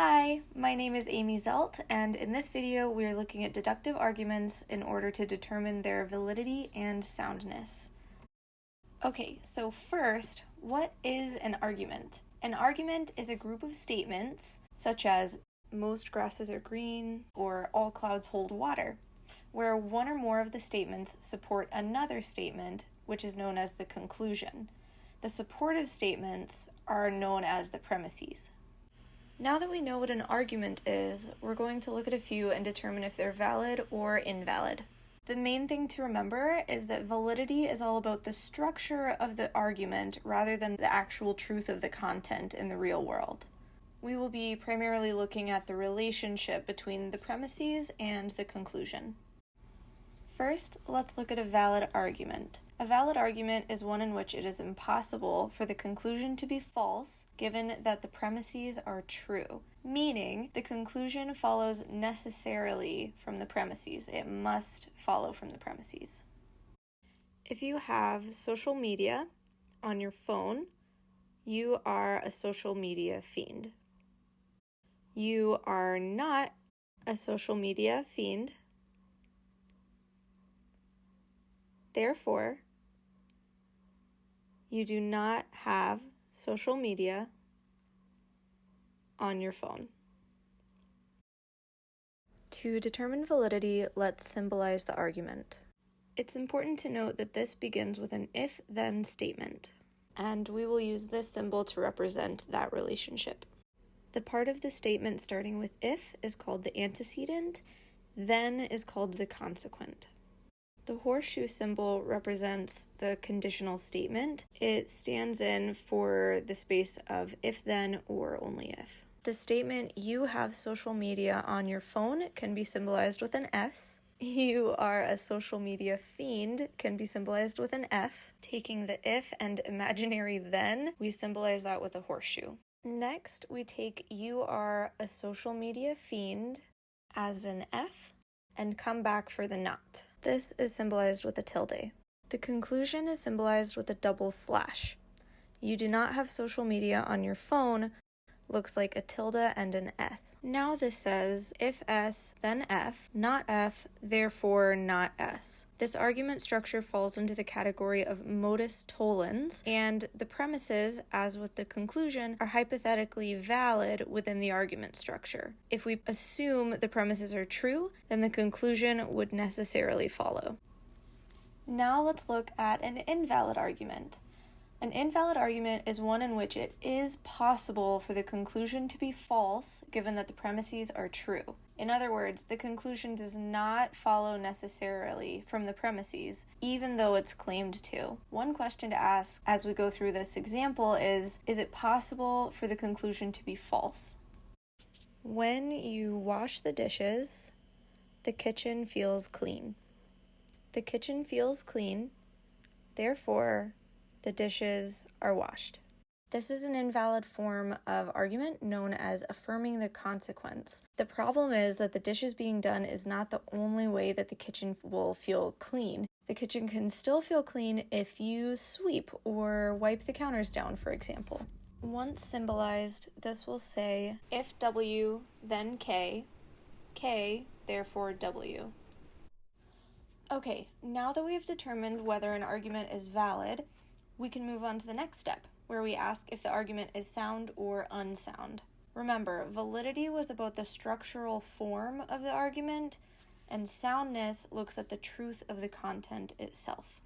Hi, my name is Amy Zelt, and in this video we are looking at deductive arguments in order to determine their validity and soundness. Okay, so first, what is an argument? An argument is a group of statements, such as most grasses are green or all clouds hold water, where one or more of the statements support another statement, which is known as the conclusion. The supportive statements are known as the premises. Now that we know what an argument is, we're going to look at a few and determine if they're valid or invalid. The main thing to remember is that validity is all about the structure of the argument rather than the actual truth of the content in the real world. We will be primarily looking at the relationship between the premises and the conclusion. First, let's look at a valid argument. A valid argument is one in which it is impossible for the conclusion to be false given that the premises are true, meaning the conclusion follows necessarily from the premises. It must follow from the premises. If you have social media on your phone, you are a social media fiend. You are not a social media fiend. Therefore, you do not have social media on your phone. To determine validity, let's symbolize the argument. It's important to note that this begins with an if-then statement, and we will use this symbol to represent that relationship. The part of the statement starting with if is called the antecedent, then is called the consequent. The horseshoe symbol represents the conditional statement. It stands in for the space of if then or only if. The statement you have social media on your phone can be symbolized with an S. You are a social media fiend can be symbolized with an F. Taking the if and imaginary then, we symbolize that with a horseshoe. Next, we take you are a social media fiend as an F and come back for the not. This is symbolized with a tilde. The conclusion is symbolized with a double slash. You do not have social media on your phone looks like a tilde and an S. Now this says, if S, then F, not F, therefore not S. This argument structure falls into the category of modus tollens, and the premises, as with the conclusion, are hypothetically valid within the argument structure. If we assume the premises are true, then the conclusion would necessarily follow. Now let's look at an invalid argument. An invalid argument is one in which it is possible for the conclusion to be false given that the premises are true. In other words, the conclusion does not follow necessarily from the premises, even though it's claimed to. One question to ask as we go through this example is it possible for the conclusion to be false? When you wash the dishes, the kitchen feels clean. The kitchen feels clean, therefore, the dishes are washed. This is an invalid form of argument known as affirming the consequence. The problem is that the dishes being done is not the only way that the kitchen will feel clean. The kitchen can still feel clean if you sweep or wipe the counters down, for example. Once symbolized, this will say, if W, then K, K, therefore W. Okay, now that we have determined whether an argument is valid, we can move on to the next step, where we ask if the argument is sound or unsound. Remember, validity was about the structural form of the argument, and soundness looks at the truth of the content itself.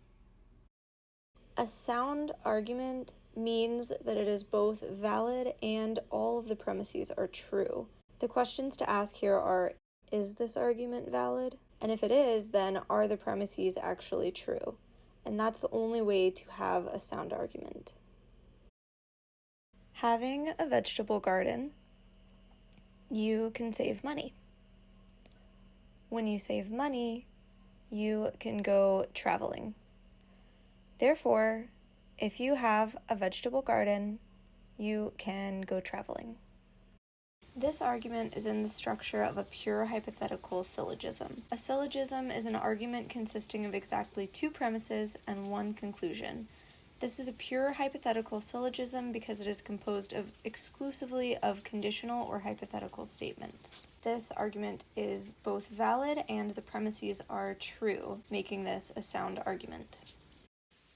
A sound argument means that it is both valid and all of the premises are true. The questions to ask here are, is this argument valid? And if it is, then are the premises actually true? And that's the only way to have a sound argument. Having a vegetable garden, you can save money. When you save money, you can go traveling. Therefore, if you have a vegetable garden, you can go traveling. This argument is in the structure of a pure hypothetical syllogism. A syllogism is an argument consisting of exactly two premises and one conclusion. This is a pure hypothetical syllogism because it is composed exclusively of conditional or hypothetical statements. This argument is both valid and the premises are true, making this a sound argument.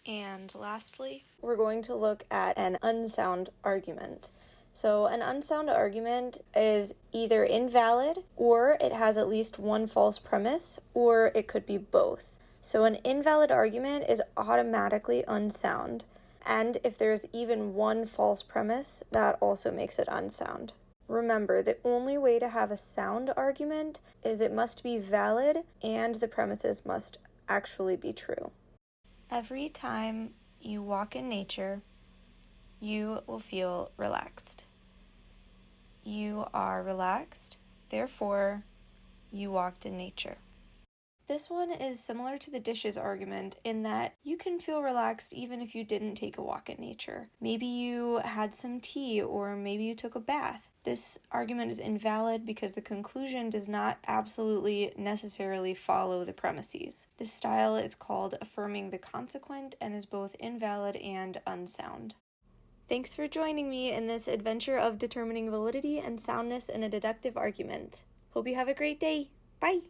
And lastly, we're going to look at an unsound argument. So an unsound argument is either invalid, or it has at least one false premise, or it could be both. So an invalid argument is automatically unsound, and if there's even one false premise, that also makes it unsound. Remember, the only way to have a sound argument is it must be valid and the premises must actually be true. Every time you walk in nature, you will feel relaxed. You are relaxed, therefore, you walked in nature. This one is similar to the dishes argument in that you can feel relaxed even if you didn't take a walk in nature. Maybe you had some tea or maybe you took a bath. This argument is invalid because the conclusion does not absolutely necessarily follow the premises. This style is called affirming the consequent and is both invalid and unsound. Thanks for joining me in this adventure of determining validity and soundness in a deductive argument. Hope you have a great day. Bye!